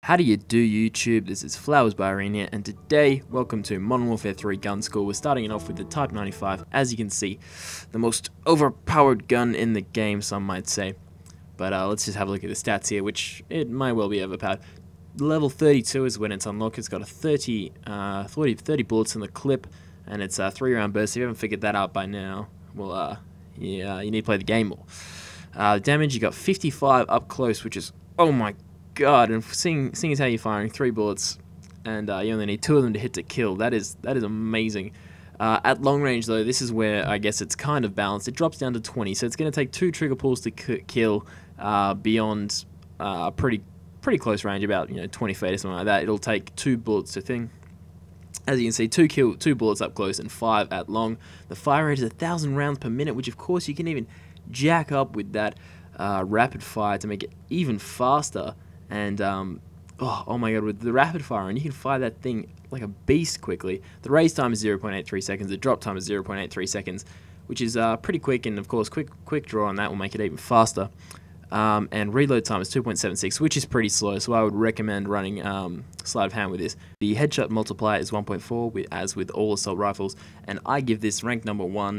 How do you do, YouTube? This is Flowers by Arena, and today, welcome to Modern Warfare 3 Gun School. We're starting it off with the Type 95, as you can see, the most overpowered gun in the game, some might say. But let's just have a look at the stats here, which it might well be overpowered. Level 32 is when it's unlocked. It's got a 30 bullets in the clip, and it's a 3-round burst. If you haven't figured that out by now, well, yeah, you need to play the game more. Damage, you got 55 up close, which is, oh my god, and seeing as how you're firing 3 bullets and you only need 2 of them to hit to kill, that is amazing. At long range though, this is where I guess it's kind of balanced. It drops down to 20, so it's going to take 2 trigger pulls to kill beyond pretty close range, about 20 feet or something like that. It'll take 2 bullets to thing. As you can see, 2 bullets up close and 5 at long. The fire rate is 1,000 rounds per minute, which of course you can even jack up with that rapid fire to make it even faster. And oh my god, with the rapid fire, and you can fire that thing like a beast quickly. The raise time is 0.83 seconds, the drop time is 0.83 seconds, which is pretty quick, and of course quick draw on that will make it even faster. And reload time is 2.76, which is pretty slow, so I would recommend running sleight of hand with this. The headshot multiplier is 1.4, as with all assault rifles, and I give this rank number 1.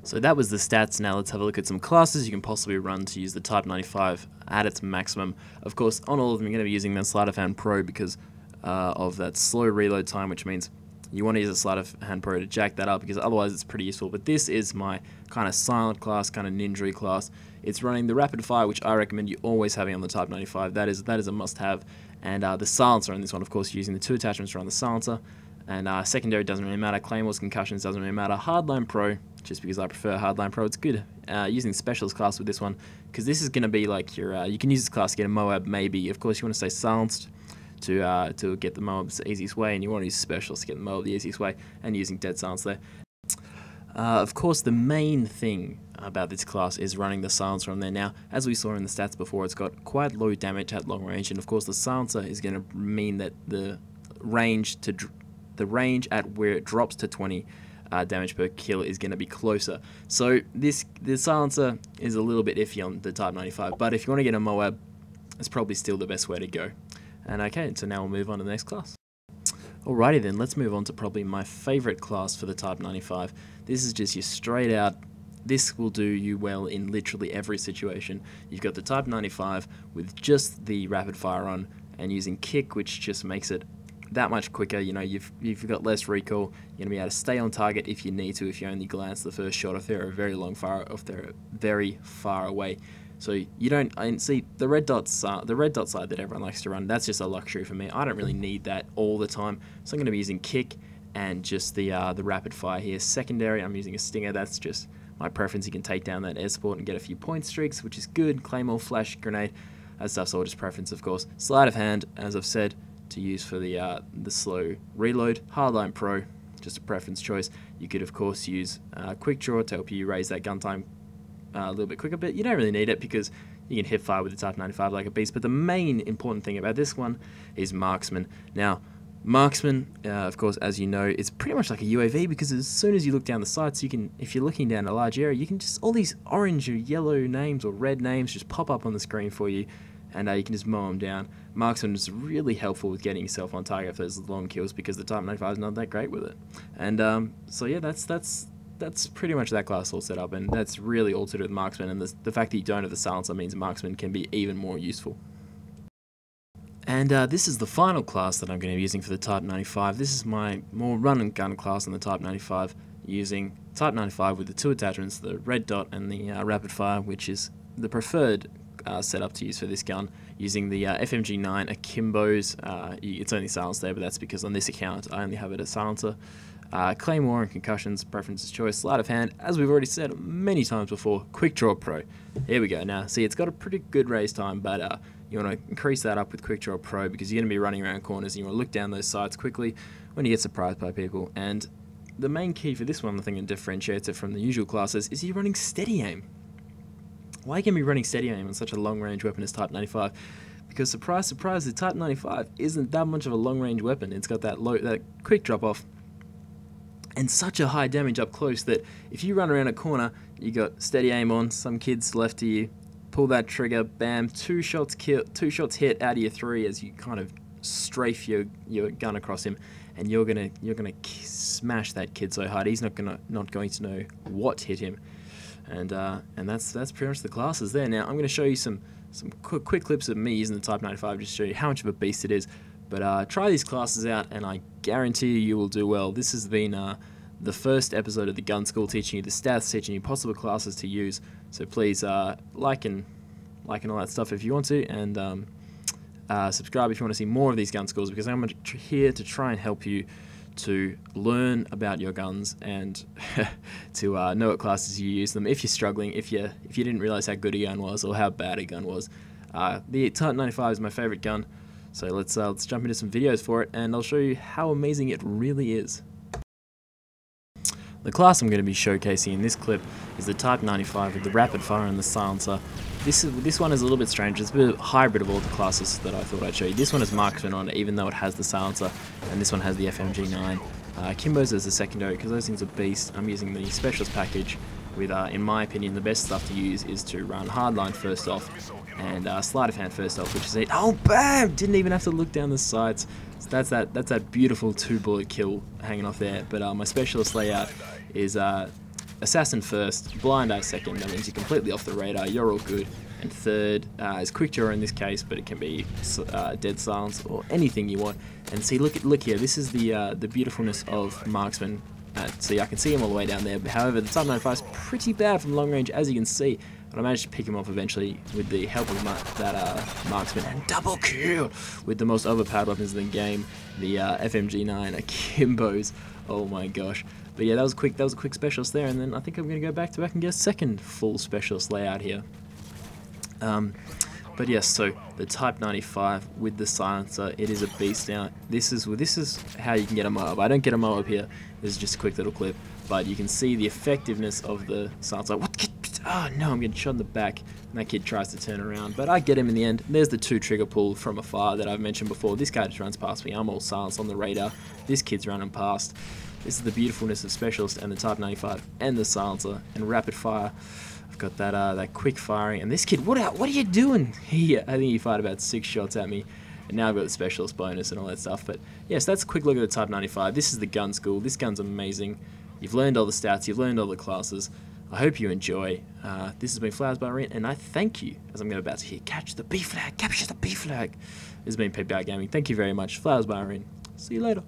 So that was the stats. Now let's have a look at some classes you can possibly run to use the Type 95 at its maximum. Of course, on all of them you're going to be using the Sleight of Hand Pro because of that slow reload time, which means you want to use a Sleight of Hand Pro to jack that up, because otherwise it's pretty useful. But this is my kind of silent class, kind of ninja class. It's running the rapid fire, which I recommend you always having on the Type 95. That is a must-have. And the silencer on this one, of course, using the 2 attachments to run the silencer. And secondary doesn't really matter. Claymores, concussions doesn't really matter. Hardline Pro, just because I prefer Hardline Pro. It's good using Specialist class with this one, because this is going to be like your. You can use this class to get a Moab, maybe. Of course, you want to stay silenced to get the Moab the easiest way, and you want to use Specialist to get the Moab the easiest way, and using dead silence there. Of course, the main thing about this class is running the silencer on there. Now, as we saw in the stats before, it's got quite low damage at long range, and of course, the silencer is going to mean that the range at where it drops to 20 damage per kill is going to be closer. So the silencer is a little bit iffy on the Type 95, but if you want to get a Moab, it's probably still the best way to go. And okay, so now we'll move on to the next class. Alrighty then, let's move on to probably my favorite class for the Type 95. This is just your straight out, this will do you well in literally every situation. You've got the Type 95 with just the rapid fire on, and using kick, which just makes it that much quicker. You've got less recoil. You're gonna be able to stay on target if you need to, if you only glance the first shot, if they're very far away. So you don't. And see, the red dot side that everyone likes to run, that's just a luxury for me. I don't really need that all the time, so I'm gonna be using kick and just the rapid fire here. Secondary, I'm using a stinger. That's just my preference. You can take down that air support and get a few point streaks, which is good. Claymore, flash, grenade, that stuff's all just preference, of course. Sleight of hand, as I've said, to use for the slow reload. Hardline Pro, just a preference choice. You could of course use quick draw to help you raise that gun time a little bit quicker, but you don't really need it because you can hip fire with the Type 95 like a beast. But the main important thing about this one is marksman. Now, marksman, of course, as you know, is pretty much like a UAV, because as soon as you look down the sights, you can, if you're looking down a large area, you can just, all these orange or yellow names or red names just pop up on the screen for you, and you can just mow them down. Marksman is really helpful with getting yourself on target for those long kills, because the Type 95 is not that great with it. And so yeah, that's pretty much that class all set up, and that's really all to do with marksman. And the fact that you don't have the silencer means marksman can be even more useful. And this is the final class that I'm going to be using for the Type 95. This is my more run and gun class on the Type 95, using Type 95 with the 2 attachments, the red dot and the rapid fire, which is the preferred setup to use for this gun, using the FMG9 Akimbos. It's only silenced there, but that's because on this account I only have it as silencer. Claymore and concussions, preferences choice. Sleight of hand, as we've already said many times before, quick draw pro. Here we go. Now see, it's got a pretty good raise time, but you want to increase that up with quick draw pro, because you're going to be running around corners and you want to look down those sights quickly when you get surprised by people. And the main key for this one, the thing that differentiates it from the usual classes, is you're running steady aim. Why can we be running steady aim on such a long range weapon as Type 95? Because surprise, surprise, the Type 95 isn't that much of a long range weapon. It's got that quick drop off and such a high damage up close that if you run around a corner, you got steady aim on, some kids left to you, pull that trigger, bam, two shots hit out of your 3 as you kind of strafe your gun across him, and you're gonna smash that kid so hard he's not going to know what hit him, and that's pretty much the classes there. Now I'm going to show you some quick clips of me using the Type 95 just to show you how much of a beast it is. But try these classes out, and I guarantee you will do well. This has been the first episode of the Gun School, teaching you the stats, teaching you possible classes to use. So please like and all that stuff if you want to, and subscribe if you want to see more of these gun schools, because I'm here to try and help you to learn about your guns and to know what classes you use them. If you're struggling, if you didn't realize how good a gun was or how bad a gun was, the Type 95 is my favorite gun. So let's jump into some videos for it, and I'll show you how amazing it really is. The class I'm going to be showcasing in this clip is the Type 95 with the rapid fire and the silencer. This one is a little bit strange. It's a bit of a hybrid of all the classes that I thought I'd show you. This one has marksman on it, even though it has the silencer, and this one has the FMG9. Kimbo's as a secondary, because those things are beasts. I'm using the specialist package with, in my opinion, the best stuff to use is to run hardline first off and sleight of hand first off, which is it. Oh, bam! Didn't even have to look down the sights. So that's that beautiful 2-bullet kill hanging off there. But my specialist layout is assassin first, blind eye second. That means you're completely off the radar, you're all good. And third is quick draw in this case, but it can be dead silence or anything you want. And see, look here. This is the beautifulness of marksman. See, I can see him all the way down there. However, the Type 95 is pretty bad from long range, as you can see. But I managed to pick him off eventually with the help of that marksman, and double kill with the most overpowered weapons in the game, the FMG9, Kimbo's. Oh my gosh! But yeah, that was a quick specialist there, and then I think I'm gonna go back and get a second full specialist layout here. But yes, so the Type 95 with the silencer, it is a beast. Now this is how you can get a mob. I don't get a mob here. This is just a quick little clip, but you can see the effectiveness of the silencer. What? Oh no, I'm getting shot in the back, and that kid tries to turn around, but I get him in the end. There's the 2 trigger pull from afar that I've mentioned before. This guy just runs past me. I'm all silenced on the radar. This kid's running past. This is the beautifulness of specialist and the Type 95 and the silencer and rapid fire. I've got that quick firing, and this kid, what are you doing? I think he fired about 6 shots at me, and now I've got the specialist bonus and all that stuff. But yes, that's a quick look at the Type 95. This is the gun school. This gun's amazing. You've learned all the stats. You've learned all the classes. I hope you enjoy. This has been Flowers by Irene, and I thank you, as I'm about to hear, catch the B flag, capture the B flag. This has been PBR Gaming. Thank you very much. Flowers by Irene. See you later.